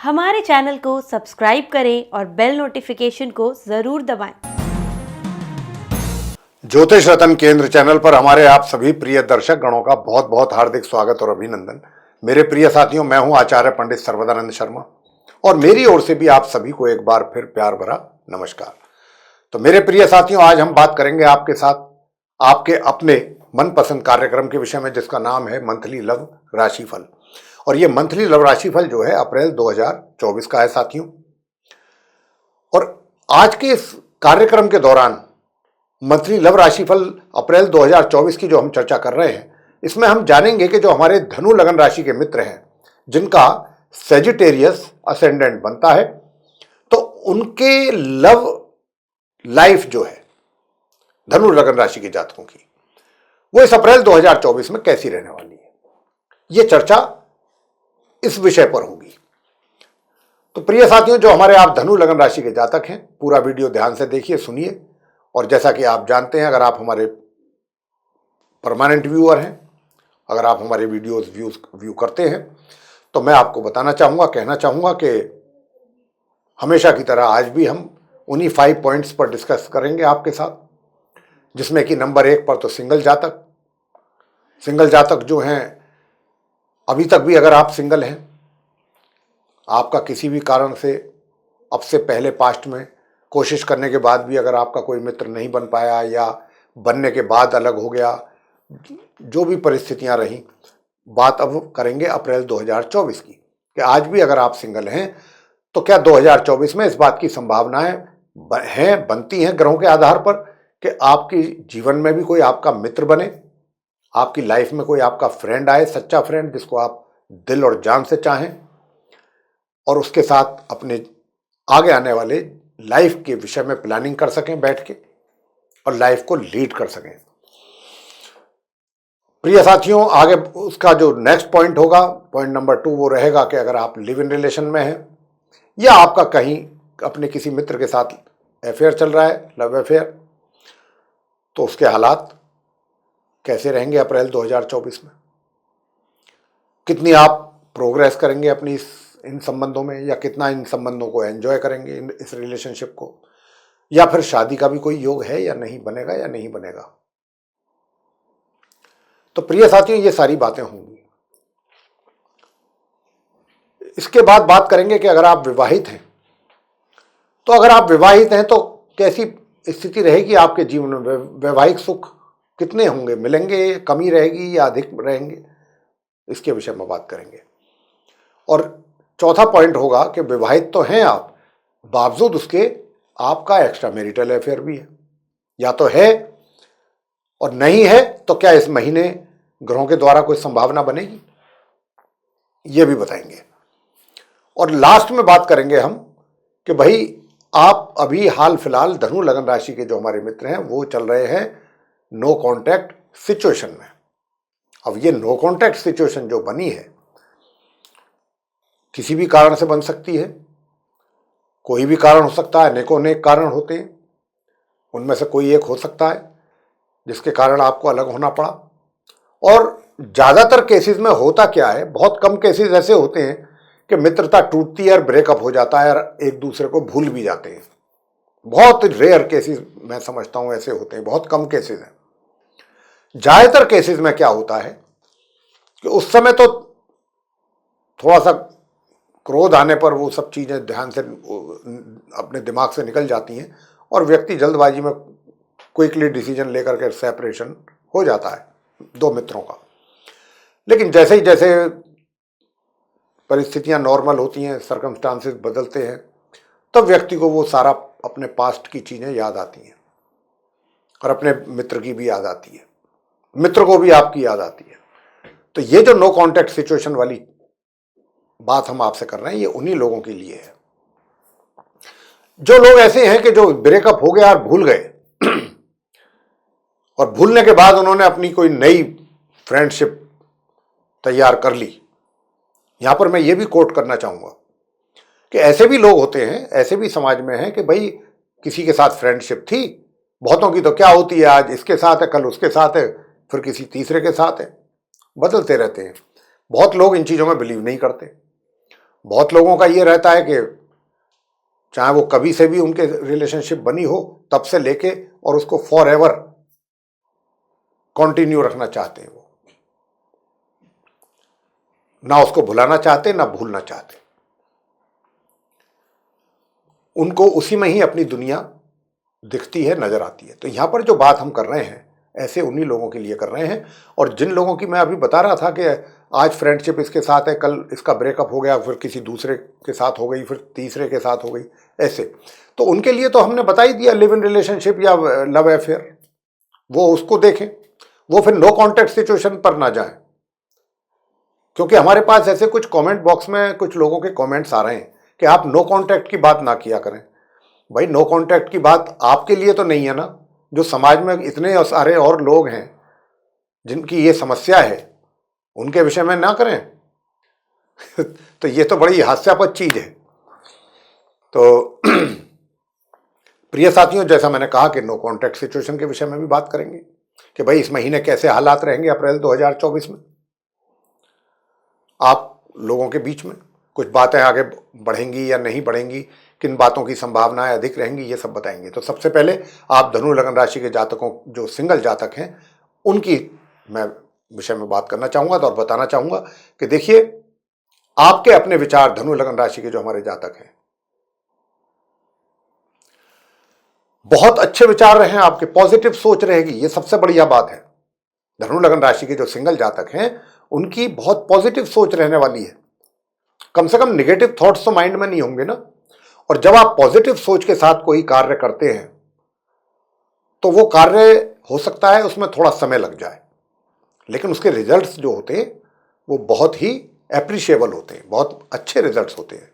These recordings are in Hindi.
हमारे चैनल को सब्सक्राइब करें और बेल नोटिफिकेशन को जरूर दबाएं। ज्योतिष रतन केंद्र चैनल पर हमारे आप सभी प्रिय दर्शक गणों का बहुत बहुत हार्दिक स्वागत और अभिनंदन। मेरे प्रिय साथियों, मैं हूं आचार्य पंडित सर्वदानंद शर्मा और मेरी ओर से भी आप सभी को एक बार फिर प्यार भरा नमस्कार। तो मेरे प्रिय साथियों, आज हम बात करेंगे आपके साथ आपके अपने मनपसंद कार्यक्रम के विषय में, जिसका नाम है मंथली लव राशिफल। और ये मंथली लव राशिफल जो है अप्रैल 2024 का है साथियों। और आज के इस कार्यक्रम के दौरान मंथली लव राशिफल अप्रैल 2024 की जो हम चर्चा कर रहे हैं, इसमें हम जानेंगे कि जो हमारे धनु लगन राशि के मित्र हैं, जिनका सेजिटेरियस असेंडेंट बनता है, तो उनके लव लाइफ जो है धनु लगन राशि के जातकों की, वो इस अप्रैल 2024 में कैसी रहने वाली है, ये चर्चा इस विषय पर होगी। तो प्रिय साथियों, जो हमारे आप धनु लगन राशि के जातक हैं, पूरा वीडियो ध्यान से देखिए, सुनिए। और जैसा कि आप जानते हैं, अगर आप हमारे परमानेंट व्यूअर हैं, अगर आप हमारे वीडियोस व्यू करते हैं, तो मैं आपको बताना चाहूँगा, कहना चाहूँगा कि हमेशा की तरह आज भी हम उन्हीं 5 पॉइंट्स पर डिस्कस करेंगे आपके साथ, जिसमें कि नंबर 1 पर तो सिंगल जातक जो हैं, अभी तक भी अगर आप सिंगल हैं, आपका किसी भी कारण से अब से पहले पास्ट में कोशिश करने के बाद भी अगर आपका कोई मित्र नहीं बन पाया या बनने के बाद अलग हो गया, जो भी परिस्थितियां रहीं, बात अब करेंगे अप्रैल 2024 की, कि आज भी अगर आप सिंगल हैं तो क्या 2024 में इस बात की संभावनाएं बनती हैं ग्रहों के आधार पर कि आपकी जीवन में भी कोई आपका मित्र बने, आपकी लाइफ में कोई आपका फ्रेंड आए, सच्चा फ्रेंड जिसको आप दिल और जान से चाहें, और उसके साथ अपने आगे आने वाले लाइफ के विषय में प्लानिंग कर सकें बैठ के और लाइफ को लीड कर सकें। प्रिय साथियों, आगे उसका जो नेक्स्ट पॉइंट होगा, पॉइंट नंबर 2, वो रहेगा कि अगर आप लिव इन रिलेशन में हैं या आपका कहीं अपने किसी मित्र के साथ अफेयर चल रहा है, लव अफेयर, तो उसके हालात कैसे रहेंगे अप्रैल 2024 में। कितनी आप प्रोग्रेस करेंगे अपनी इन संबंधों में, या कितना इन संबंधों को एंजॉय करेंगे, इस रिलेशनशिप को, या फिर शादी का भी कोई योग है या नहीं, बनेगा या नहीं बनेगा। तो प्रिय साथियों, ये सारी बातें होंगी। इसके बाद बात करेंगे कि अगर आप विवाहित हैं, तो अगर आप विवाहित हैं तो कैसी स्थिति रहेगी आपके जीवन में, वैवाहिक सुख कितने होंगे, मिलेंगे, कमी रहेगी या अधिक रहेंगे, इसके विषय में बात करेंगे। और चौथा पॉइंट होगा कि विवाहित तो हैं आप, बावजूद उसके आपका एक्स्ट्रा मैरिटल अफेयर भी है, या तो है और नहीं है, तो क्या इस महीने ग्रहों के द्वारा कोई संभावना बनेगी, ये भी बताएंगे। और लास्ट में बात करेंगे हम कि भाई आप अभी हाल फिलहाल धनु लगन राशि के जो हमारे मित्र हैं, वो चल रहे हैं नो कॉन्टैक्ट सिचुएशन में। अब ये नो कॉन्टैक्ट सिचुएशन जो बनी है, किसी भी कारण से बन सकती है, कोई भी कारण हो सकता है, अनेकों अनेक कारण होते हैं, उनमें से कोई एक हो सकता है जिसके कारण आपको अलग होना पड़ा। और ज़्यादातर केसेस में होता क्या है, बहुत कम केसेस ऐसे होते हैं कि मित्रता टूटती है और ब्रेकअप हो जाता है और एक दूसरे को भूल भी जाते हैं। बहुत रेयर केसेस मैं समझता हूँ ऐसे होते हैं, बहुत कम केसेस हैं। ज़्यादातर केसेस में क्या होता है कि उस समय तो थोड़ा सा क्रोध आने पर वो सब चीज़ें ध्यान से अपने दिमाग से निकल जाती हैं और व्यक्ति जल्दबाजी में क्विकली डिसीजन लेकर के सेपरेशन हो जाता है दो मित्रों का। लेकिन जैसे ही जैसे परिस्थितियां नॉर्मल होती हैं, सर्कमस्टांसेस बदलते हैं, तब व्यक्ति को वो सारा अपने पास्ट की चीज़ें याद आती हैं और अपने मित्र की भी याद आती है, मित्र को भी आपकी याद आती है। तो ये जो नो कॉन्टैक्ट सिचुएशन वाली बात हम आपसे कर रहे हैं, ये उन्हीं लोगों के लिए है। जो लोग ऐसे हैं कि जो ब्रेकअप हो गया और भूल गए और भूलने के बाद उन्होंने अपनी कोई नई फ्रेंडशिप तैयार कर ली, यहां पर मैं ये भी कोट करना चाहूंगा कि ऐसे भी लोग होते हैं, ऐसे भी समाज में हैं कि भाई किसी के साथ फ्रेंडशिप थी, बहुतों की तो क्या होती है, आज इसके साथ है, कल उसके साथ है, फिर किसी तीसरे के साथ है, बदलते रहते हैं। बहुत लोग इन चीज़ों में बिलीव नहीं करते, बहुत लोगों का ये रहता है कि चाहे वो कभी से भी उनके रिलेशनशिप बनी हो तब से लेके और उसको फॉर एवर कंटिन्यू रखना चाहते हैं, वो ना उसको भुलाना चाहते ना भूलना चाहते, उनको उसी में ही अपनी दुनिया दिखती है, नजर आती है। तो यहां पर जो बात हम कर रहे हैं ऐसे उन्हीं लोगों के लिए कर रहे हैं, और जिन लोगों की मैं अभी बता रहा था कि आज फ्रेंडशिप इसके साथ है, कल इसका ब्रेकअप हो गया, फिर किसी दूसरे के साथ हो गई, फिर तीसरे के साथ हो गई, ऐसे, तो उनके लिए तो हमने बता ही दिया लिव इन रिलेशनशिप या लव अफेयर, वो उसको देखें, वो फिर नो कॉन्टैक्ट सिचुएशन पर ना जाएं। क्योंकि हमारे पास ऐसे कुछ कमेंट बॉक्स में कुछ लोगों के कमेंट्स आ रहे हैं कि आप नो कॉन्टैक्ट की बात ना किया करें। भाई नो कॉन्टैक्ट की बात आपके लिए तो नहीं है ना, जो समाज में इतने सारे और लोग हैं जिनकी ये समस्या है उनके विषय में ना करें तो ये तो बड़ी हास्यास्पद चीज है। तो प्रिय साथियों, जैसा मैंने कहा कि नो कॉन्टैक्ट सिचुएशन के विषय में भी बात करेंगे कि भाई इस महीने कैसे हालात रहेंगे अप्रैल 2024 में आप लोगों के बीच में, कुछ बातें आगे बढ़ेंगी या नहीं बढ़ेंगी, किन बातों की संभावनाएं अधिक रहेंगी, ये सब बताएंगे। तो सबसे पहले आप धनु लगन राशि के जातकों, जो सिंगल जातक हैं, उनकी मैं विषय में बात करना चाहूंगा और बताना चाहूंगा कि देखिए, आपके अपने विचार धनु लगन राशि के जो हमारे जातक हैं, बहुत अच्छे विचार रहे हैं आपके, पॉजिटिव सोच रहेगी, ये सबसे बढ़िया बात है। धनु लगन राशि के जो सिंगल जातक हैं उनकी बहुत पॉजिटिव सोच रहने वाली है, कम से कम नेगेटिव थॉट्स तो माइंड में नहीं होंगे ना। और जब आप पॉजिटिव सोच के साथ कोई कार्य करते हैं तो वो कार्य हो सकता है उसमें थोड़ा समय लग जाए, लेकिन उसके रिजल्ट्स जो होते हैं वो बहुत ही एप्रिशिएबल होते हैं, बहुत अच्छे रिजल्ट्स होते हैं।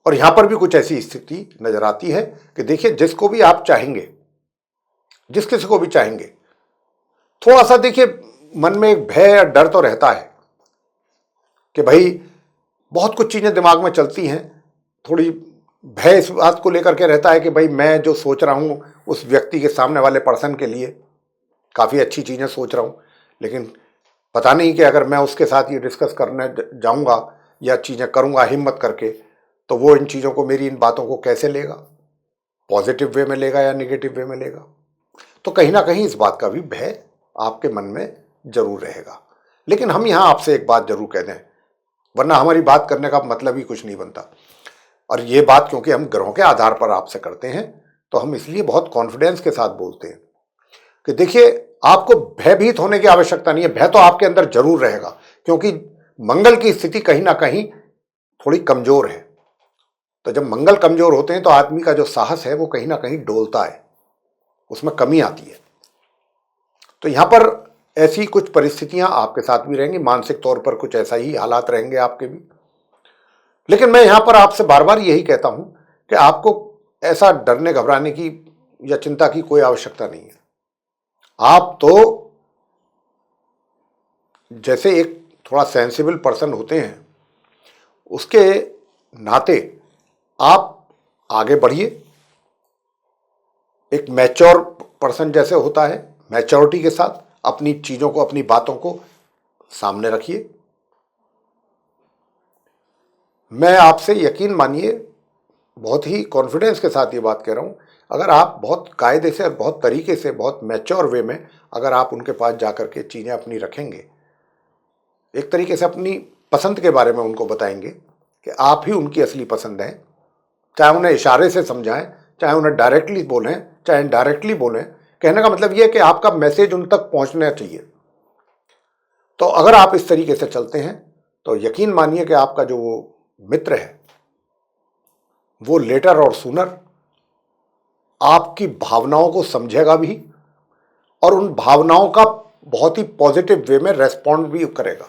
और यहां पर भी कुछ ऐसी स्थिति नजर आती है कि देखिए, जिसको भी आप चाहेंगे, जिस किसी को भी चाहेंगे, थोड़ा सा देखिए मन में एक भय या डर तो रहता है कि भाई बहुत कुछ चीजें दिमाग में चलती हैं, थोड़ी भय इस बात को लेकर के रहता है कि भाई मैं जो सोच रहा हूं उस व्यक्ति के सामने वाले पर्सन के लिए काफी अच्छी चीजें सोच रहा हूं, लेकिन पता नहीं कि अगर मैं उसके साथ ये डिस्कस करने जाऊंगा या चीजें करूंगा हिम्मत करके, तो वो इन चीजों को, मेरी इन बातों को कैसे लेगा, पॉजिटिव वे में लेगा या निगेटिव वे में लेगा। तो कहीं ना कहीं इस बात का भी भय आपके मन में जरूर रहेगा। लेकिन हम यहां आपसे एक बात जरूर कह दें, वरना हमारी बात करने का मतलब ही कुछ नहीं बनता। और ये बात क्योंकि हम ग्रहों के आधार पर आपसे करते हैं, तो हम इसलिए बहुत कॉन्फिडेंस के साथ बोलते हैं कि देखिए, आपको भयभीत होने की आवश्यकता नहीं है। भय तो आपके अंदर जरूर रहेगा, क्योंकि मंगल की स्थिति कहीं ना कहीं थोड़ी कमजोर है। तो जब मंगल कमजोर होते हैं तो आदमी का जो साहस है वो कहीं ना कहीं डोलता है, उसमें कमी आती है। तो यहां पर ऐसी कुछ परिस्थितियां आपके साथ भी रहेंगी, मानसिक तौर पर कुछ ऐसा ही हालात रहेंगे आपके भी। लेकिन मैं यहां पर आपसे बार बार यही कहता हूं कि आपको ऐसा डरने घबराने की या चिंता की कोई आवश्यकता नहीं है। आप तो जैसे एक थोड़ा सेंसिबल पर्सन होते हैं, उसके नाते आप आगे बढ़िए। एक मैच्योर पर्सन जैसे होता है, मैच्योरिटी के साथ अपनी चीजों को, अपनी बातों को सामने रखिए। मैं आपसे, यकीन मानिए, बहुत ही कॉन्फिडेंस के साथ ये बात कह रहा हूं, अगर आप बहुत कायदे से और बहुत तरीके से, बहुत मैच्योर वे में अगर आप उनके पास जाकर के चीजें अपनी रखेंगे, एक तरीके से अपनी पसंद के बारे में उनको बताएंगे कि आप ही उनकी असली पसंद हैं, चाहे उन्हें इशारे से समझाएं, चाहे उन्हें डायरेक्टली बोलें, चाहे इनडायरेक्टली बोलें, कहने का मतलब यह है कि आपका मैसेज उन तक पहुंचना चाहिए। तो अगर आप इस तरीके से चलते हैं तो यकीन मानिए कि आपका जो मित्र है वो लेटर और सूनर आपकी भावनाओं को समझेगा भी, और उन भावनाओं का बहुत ही पॉजिटिव वे में रेस्पॉन्ड भी करेगा।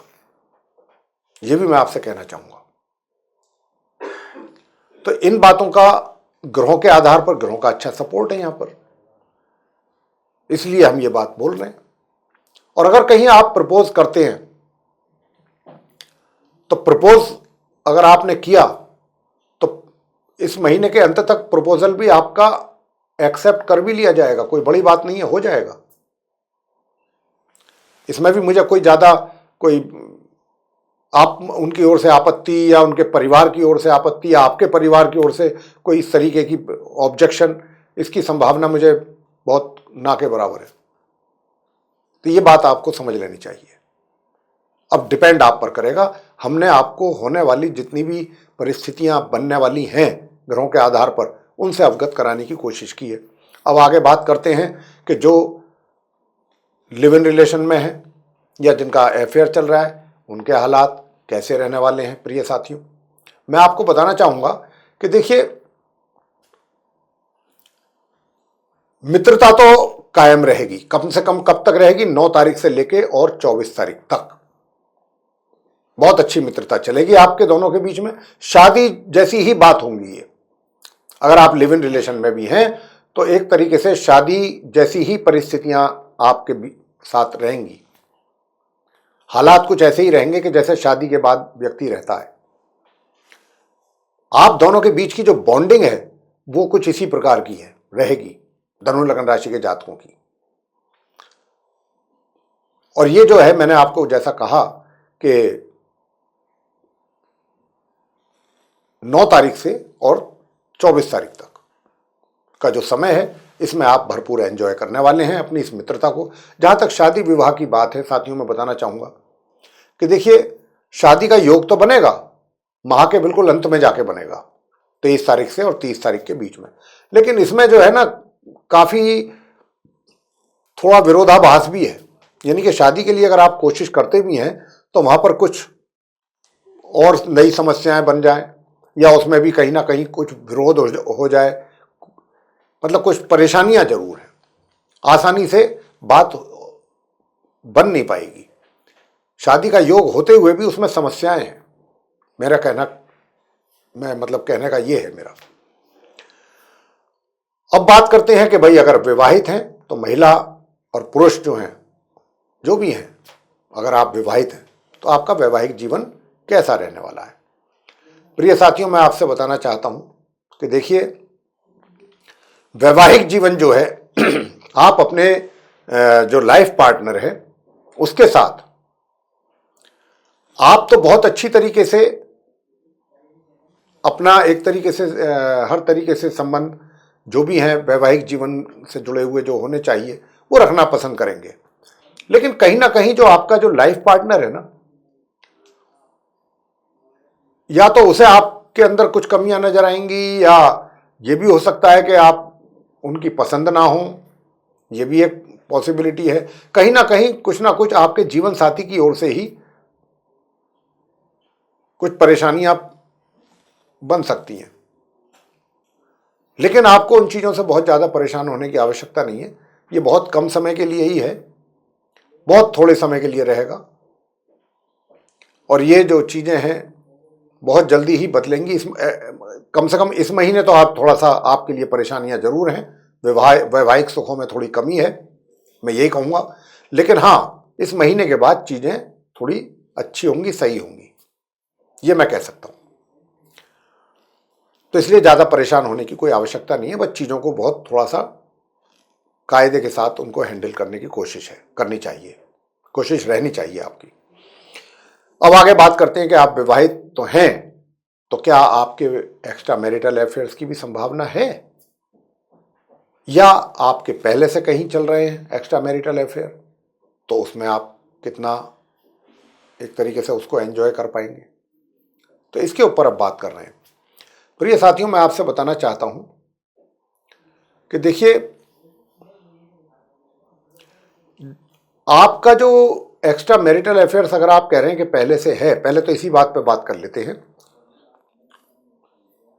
यह भी मैं आपसे कहना चाहूंगा। तो इन बातों का ग्रहों के आधार पर, ग्रहों का अच्छा सपोर्ट है यहां पर, इसलिए हम ये बात बोल रहे हैं। और अगर कहीं आप प्रपोज करते हैं तो प्रपोज अगर आपने किया तो इस महीने के अंत तक प्रपोजल भी आपका एक्सेप्ट कर भी लिया जाएगा, कोई बड़ी बात नहीं है, हो जाएगा। इसमें भी मुझे कोई ज्यादा कोई आप उनकी ओर से आपत्ति या उनके परिवार की ओर से आपत्ति या आपके परिवार की ओर से कोई इस तरीके की ऑब्जेक्शन, इसकी संभावना मुझे बहुत ना के बराबर है। तो ये बात आपको समझ लेनी चाहिए। अब डिपेंड आप पर करेगा। हमने आपको होने वाली जितनी भी परिस्थितियां बनने वाली हैं ग्रहों के आधार पर, उनसे अवगत कराने की कोशिश की है। अब आगे बात करते हैं कि जो लिव इन रिलेशन में है या जिनका अफेयर चल रहा है, उनके हालात कैसे रहने वाले हैं। प्रिय साथियों, मैं आपको बताना चाहूंगा कि देखिए, मित्रता तो कायम रहेगी, कम से कम कब तक रहेगी? 9 तारीख से लेके और 24 तारीख तक बहुत अच्छी मित्रता चलेगी आपके दोनों के बीच में। शादी जैसी ही बात होंगी ये। अगर आप लिव इन रिलेशन में भी हैं तो एक तरीके से शादी जैसी ही परिस्थितियां आपके साथ रहेंगी। हालात कुछ ऐसे ही रहेंगे कि जैसे शादी के बाद व्यक्ति रहता है। आप दोनों के बीच की जो बॉन्डिंग है वो कुछ इसी प्रकार की है, रहेगी धनु लग्न राशि के जातकों की। और ये जो है, मैंने आपको जैसा कहा कि 9 तारीख से और 24 तारीख तक का जो समय है, इसमें आप भरपूर एंजॉय करने वाले हैं अपनी इस मित्रता को। जहां तक शादी विवाह की बात है साथियों, मैं बताना चाहूंगा कि देखिए, शादी का योग तो बनेगा, माह के बिल्कुल अंत में जाके बनेगा, 23 तारीख से और 30 तारीख के बीच में। लेकिन इसमें जो है ना, काफी थोड़ा विरोधाभास भी है। यानी कि शादी के लिए अगर आप कोशिश करते भी हैं तो वहां पर कुछ और नई समस्याएं बन जाएं, या उसमें भी कहीं ना कहीं कुछ विरोध हो जाए। मतलब कुछ परेशानियां जरूर हैं, आसानी से बात बन नहीं पाएगी। शादी का योग होते हुए भी उसमें समस्याएं हैं। मेरा कहना, मैं मतलब कहने का ये है मेरा। अब बात करते हैं कि भाई, अगर विवाहित हैं तो महिला और पुरुष जो हैं, जो भी हैं, अगर आप विवाहित हैं तो आपका वैवाहिक जीवन कैसा रहने वाला है। प्रिय साथियों, मैं आपसे बताना चाहता हूं कि देखिए, वैवाहिक जीवन जो है आप अपने जो लाइफ पार्टनर है उसके साथ आप तो बहुत अच्छी तरीके से अपना एक तरीके से हर तरीके से संबंध जो भी हैं वैवाहिक जीवन से जुड़े हुए जो होने चाहिए वो रखना पसंद करेंगे। लेकिन कहीं ना कहीं जो आपका जो लाइफ पार्टनर है ना, या तो उसे आपके अंदर कुछ कमियां नजर आएंगी, या ये भी हो सकता है कि आप उनकी पसंद ना हो। ये भी एक पॉसिबिलिटी है। कहीं ना कुछ आपके जीवन साथी की ओर से ही कुछ परेशानियां बन सकती हैं। लेकिन आपको उन चीजों से बहुत ज्यादा परेशान होने की आवश्यकता नहीं है। ये बहुत कम समय के लिए ही है, बहुत थोड़े समय के लिए रहेगा, और ये जो चीजें हैं बहुत जल्दी ही बदलेंगी। कम से कम इस महीने तो आप थोड़ा सा, आपके लिए परेशानियां जरूर हैं, वैवाहिक सुखों में थोड़ी कमी है, मैं यही कहूंगा। लेकिन हाँ, इस महीने के बाद चीजें थोड़ी अच्छी होंगी, सही होंगी, ये मैं कह सकता हूं। तो इसलिए ज्यादा परेशान होने की कोई आवश्यकता नहीं है। बस चीजों को बहुत थोड़ा सा कायदे के साथ उनको हैंडल करने की कोशिश करनी चाहिए, कोशिश रहनी चाहिए आपकी। अब आगे बात करते हैं कि आप विवाहित तो हैं, तो क्या आपके एक्स्ट्रा मैरिटल अफेयर्स की भी संभावना है, या आपके पहले से कहीं चल रहे हैं एक्स्ट्रा मैरिटल अफेयर, तो उसमें आप कितना एक तरीके से उसको एंजॉय कर पाएंगे। तो इसके ऊपर अब बात कर रहे हैं। प्रिय साथियों, मैं आपसे बताना चाहता हूं कि देखिए, आपका जो एक्स्ट्रा मैरिटल अफेयर्स अगर आप कह रहे हैं कि पहले से है, पहले तो इसी बात पे बात कर लेते हैं।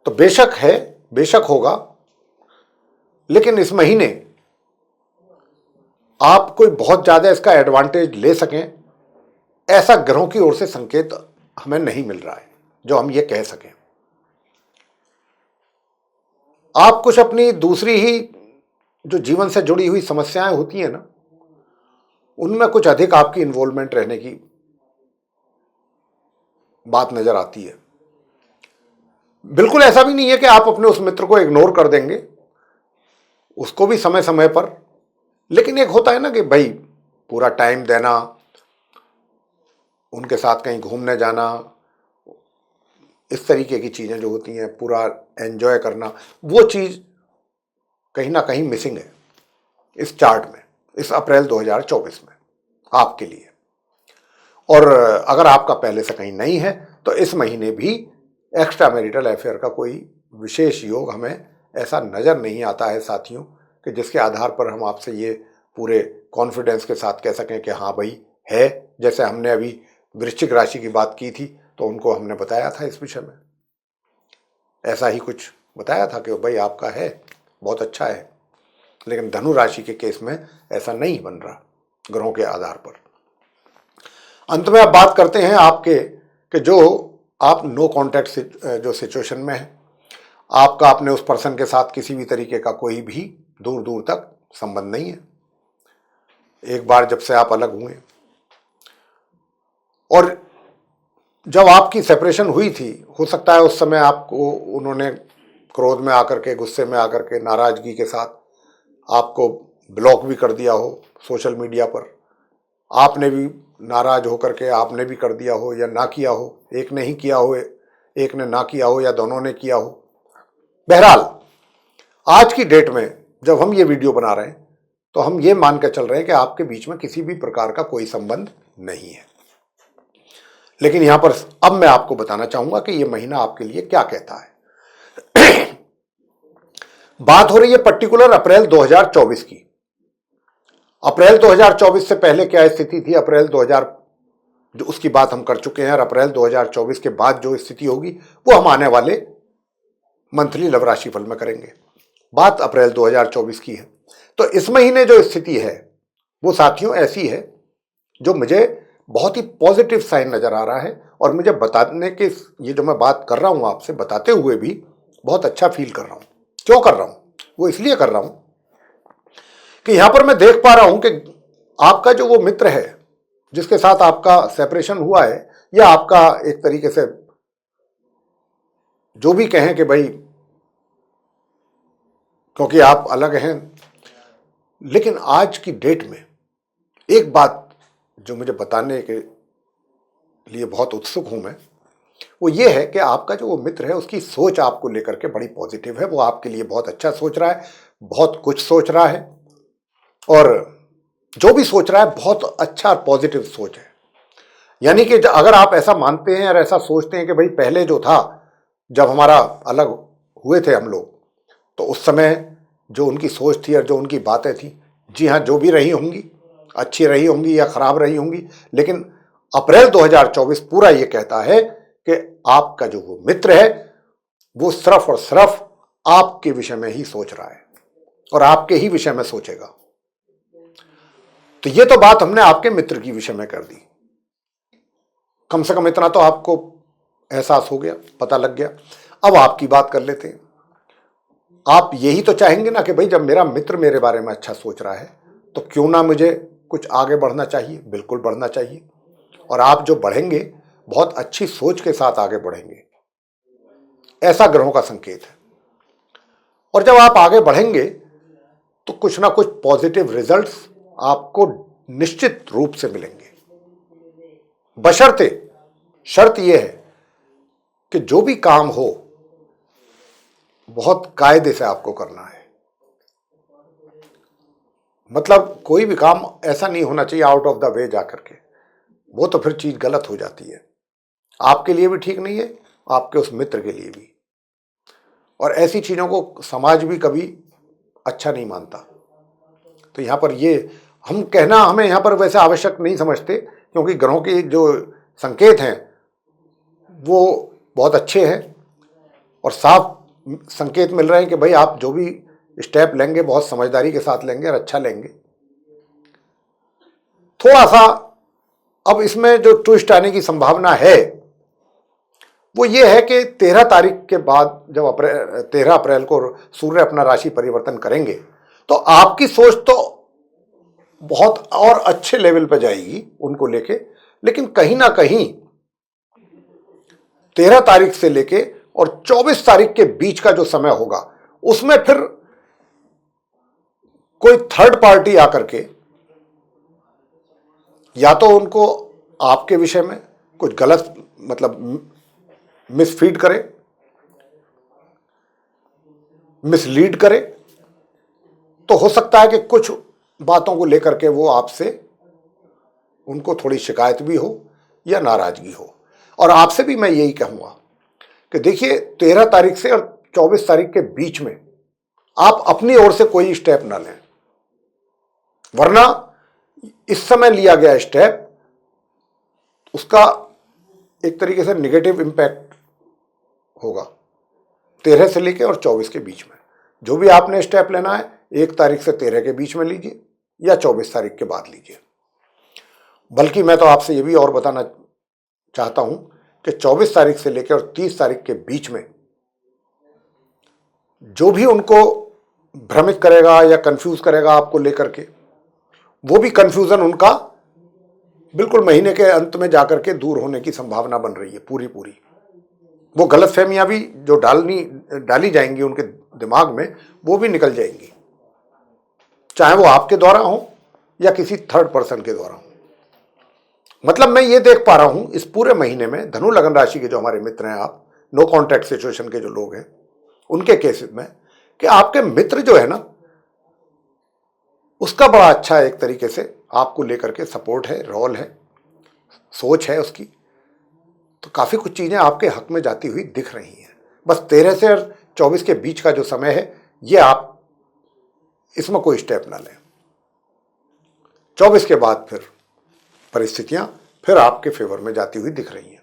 तो बेशक है, बेशक होगा, लेकिन इस महीने आप कोई बहुत ज्यादा इसका एडवांटेज ले सकें, ऐसा ग्रहों की ओर से संकेत हमें नहीं मिल रहा है जो हम ये कह सकें। आप कुछ अपनी दूसरी ही जो जीवन से जुड़ी हुई समस्याएं होती हैं ना, उनमें कुछ अधिक आपकी इन्वॉल्वमेंट रहने की बात नजर आती है। बिल्कुल ऐसा भी नहीं है कि आप अपने उस मित्र को इग्नोर कर देंगे, उसको भी समय समय पर। लेकिन एक होता है ना कि भाई पूरा टाइम देना, उनके साथ कहीं घूमने जाना, इस तरीके की चीज़ें जो होती हैं, पूरा एंजॉय करना, वो चीज़ कहीं ना कहीं मिसिंग है इस चार्ट में, इस अप्रैल 2024 में आपके लिए। और अगर आपका पहले से कहीं नहीं है तो इस महीने भी एक्स्ट्रा मैरिटल अफेयर का कोई विशेष योग हमें ऐसा नज़र नहीं आता है साथियों, कि जिसके आधार पर हम आपसे ये पूरे कॉन्फिडेंस के साथ कह सकें कि हाँ भाई है। जैसे हमने अभी वृश्चिक राशि की बात की थी तो उनको हमने बताया था इस विषय में, ऐसा ही कुछ बताया था कि भाई आपका है, बहुत अच्छा है। लेकिन धनु राशि के केस में ऐसा नहीं बन रहा ग्रहों के आधार पर। अंत में अब बात करते हैं आपके कि जो आप नो कॉन्टैक्ट जो सिचुएशन में है, आपका अपने उस पर्सन के साथ किसी भी तरीके का कोई भी दूर दूर तक संबंध नहीं है। एक बार जब से आप अलग हुए और जब आपकी सेपरेशन हुई थी, हो सकता है उस समय आपको उन्होंने क्रोध में आकर के, गुस्से में आकर के, नाराजगी के साथ आपको ब्लॉक भी कर दिया हो सोशल मीडिया पर। आपने भी नाराज होकर के आपने भी कर दिया हो या ना किया हो, एक ने ही किया हो, एक ने ना किया हो, या दोनों ने किया हो। बहरहाल आज की डेट में जब हम ये वीडियो बना रहे हैं तो हम ये मान कर चल रहे हैं कि आपके बीच में किसी भी प्रकार का कोई संबंध नहीं है। लेकिन यहां पर अब मैं आपको बताना चाहूंगा कि ये महीना आपके लिए क्या कहता है। बात हो रही है पर्टिकुलर अप्रैल 2024 की। अप्रैल 2024 से पहले क्या स्थिति थी, अप्रैल 2000 जो उसकी बात हम कर चुके हैं, और अप्रैल 2024 के बाद जो स्थिति होगी वो हम आने वाले मंथली लव राशिफल में करेंगे। बात अप्रैल 2024 की है। तो इस महीने जो स्थिति है वो साथियों ऐसी है जो मुझे बहुत ही पॉजिटिव साइन नजर आ रहा है, और मुझे बताने के, ये जो मैं बात कर रहा हूं आपसे बताते हुए भी बहुत अच्छा फील कर रहा हूं। क्यों कर रहा हूं? वो इसलिए कर रहा हूं कि यहां पर मैं देख पा रहा हूं कि आपका जो वो मित्र है जिसके साथ आपका सेपरेशन हुआ है, या आपका एक तरीके से जो भी कहें कि भाई क्योंकि आप अलग हैं, लेकिन आज की डेट में एक बात जो मुझे बताने के लिए बहुत उत्सुक हूं मैं, वो ये है कि आपका जो वो मित्र है उसकी सोच आपको लेकर के बड़ी पॉजिटिव है। वो आपके लिए बहुत अच्छा सोच रहा है, बहुत कुछ सोच रहा है, और जो भी सोच रहा है बहुत अच्छा और पॉजिटिव सोच है। यानी कि अगर आप ऐसा मानते हैं और ऐसा सोचते हैं कि भाई पहले जो था, जब हमारा अलग हुए थे हम लोग, तो उस समय जो उनकी सोच थी और जो उनकी बातें थी, जी हाँ, जो भी रही होंगी, अच्छी रही होंगी या खराब रही होंगी, लेकिन अप्रैल 2024 पूरा ये कहता है कि आपका जो वो मित्र है वो सिर्फ और सिर्फ आपके विषय में ही सोच रहा है और आपके ही विषय में सोचेगा। तो ये तो बात हमने आपके मित्र की विषय में कर दी। कम से कम इतना तो आपको एहसास हो गया, पता लग गया। अब आपकी बात कर लेते हैं। आप यही तो चाहेंगे ना कि भाई जब मेरा मित्र मेरे बारे में अच्छा सोच रहा है तो क्यों ना मुझे कुछ आगे बढ़ना चाहिए। बिल्कुल बढ़ना चाहिए, और आप जो बढ़ेंगे बहुत अच्छी सोच के साथ आगे बढ़ेंगे, ऐसा ग्रहों का संकेत है। और जब आप आगे बढ़ेंगे तो कुछ ना कुछ पॉजिटिव रिजल्ट्स आपको निश्चित रूप से मिलेंगे, बशर्ते शर्त यह है कि जो भी काम हो बहुत कायदे से आपको करना है। मतलब कोई भी काम ऐसा नहीं होना चाहिए आउट ऑफ द वे जाकर के, वो तो फिर चीज गलत हो जाती है, आपके लिए भी ठीक नहीं है, आपके उस मित्र के लिए भी। और ऐसी चीजों को समाज भी कभी अच्छा नहीं मानता। तो यहां पर ये हम कहना हमें यहां पर वैसे आवश्यक नहीं समझते, क्योंकि ग्रहों के जो संकेत हैं वो बहुत अच्छे हैं और साफ संकेत मिल रहे हैं कि भाई आप जो भी स्टेप लेंगे बहुत समझदारी के साथ लेंगे और अच्छा लेंगे। थोड़ा सा अब इसमें जो ट्विस्ट आने की संभावना है वो ये है कि 13 तारीख के बाद जब 13 अप्रैल को सूर्य अपना राशि परिवर्तन करेंगे तो आपकी सोच तो बहुत और अच्छे लेवल पर जाएगी उनको लेके, लेकिन कहीं ना कहीं 13 तारीख से लेके और 24 तारीख के बीच का जो समय होगा उसमें फिर कोई थर्ड पार्टी आकर के या तो उनको आपके विषय में कुछ गलत मतलब मिसफीड करे, मिसलीड करे, तो हो सकता है कि कुछ बातों को लेकर के वो आपसे उनको थोड़ी शिकायत भी हो या नाराजगी हो। और आपसे भी मैं यही कहूँगा कि देखिए 13 तारीख से और 24 तारीख के बीच में आप अपनी ओर से कोई स्टेप ना लें, वरना इस समय लिया गया स्टेप उसका एक तरीके से नेगेटिव इम्पैक्ट होगा 13 से लेकर और 24 के बीच में। जो भी आपने स्टेप लेना है 1 तारीख से 13 के बीच में लीजिए या 24 तारीख के बाद लीजिए। बल्कि मैं तो आपसे ये भी और बताना चाहता हूं कि 24 तारीख से लेकर और 30 तारीख के बीच में जो भी उनको भ्रमित करेगा या कंफ्यूज करेगा आपको लेकर के, वो भी कंफ्यूजन उनका बिल्कुल महीने के अंत में जाकर के दूर होने की संभावना बन रही है पूरी। वो गलतफहमियां भी जो डाली जाएंगी उनके दिमाग में, वो भी निकल जाएंगी, चाहे वो आपके द्वारा हो या किसी थर्ड पर्सन के द्वारा हो। मतलब मैं ये देख पा रहा हूं इस पूरे महीने में धनु लगन राशि के जो हमारे मित्र हैं, आप नो कॉन्टैक्ट सिचुएशन के जो लोग हैं, उनके केस में कि आपके मित्र जो है ना, उसका बड़ा अच्छा एक तरीके से आपको लेकर के सपोर्ट है, रोल है, सोच है उसकी। तो काफी कुछ चीजें आपके हक में जाती हुई दिख रही हैं। बस 13 से 24 के बीच का जो समय है, ये आप इसमें कोई स्टेप ना लें। 24 के बाद फिर परिस्थितियां फिर आपके फेवर में जाती हुई दिख रही हैं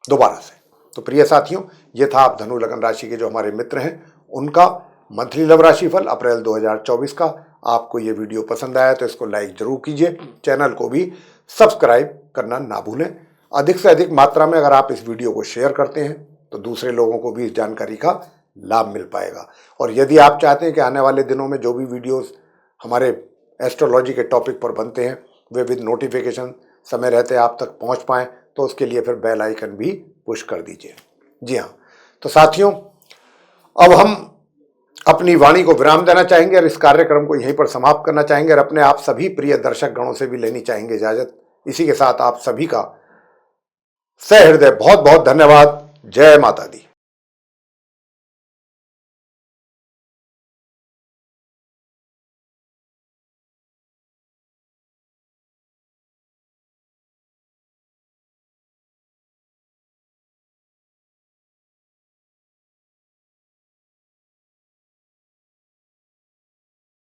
दोबारा से। तो प्रिय साथियों, ये था आप धनु लगन राशि के जो हमारे मित्र हैं उनका मंथली लव राशिफल अप्रैल 2024 का। आपको ये वीडियो पसंद आया तो इसको लाइक जरूर कीजिए, चैनल को भी सब्सक्राइब करना ना भूलें। अधिक से अधिक मात्रा में अगर आप इस वीडियो को शेयर करते हैं तो दूसरे लोगों को भी इस जानकारी का लाभ मिल पाएगा। और यदि आप चाहते हैं कि आने वाले दिनों में जो भी वीडियोस हमारे एस्ट्रोलॉजी के टॉपिक पर बनते हैं वे विद नोटिफिकेशन समय रहते आप तक पहुंच पाएँ, तो उसके लिए फिर बेल आइकन भी पुश कर दीजिए। जी हाँ, तो साथियों, अब हम अपनी वाणी को विराम देना चाहेंगे और इस कार्यक्रम को यहीं पर समाप्त करना चाहेंगे और अपने आप सभी प्रिय दर्शक गणों से भी लेनी चाहेंगे इजाजत। इसी के साथ आप सभी का सहृदय बहुत बहुत धन्यवाद। जय माता दी।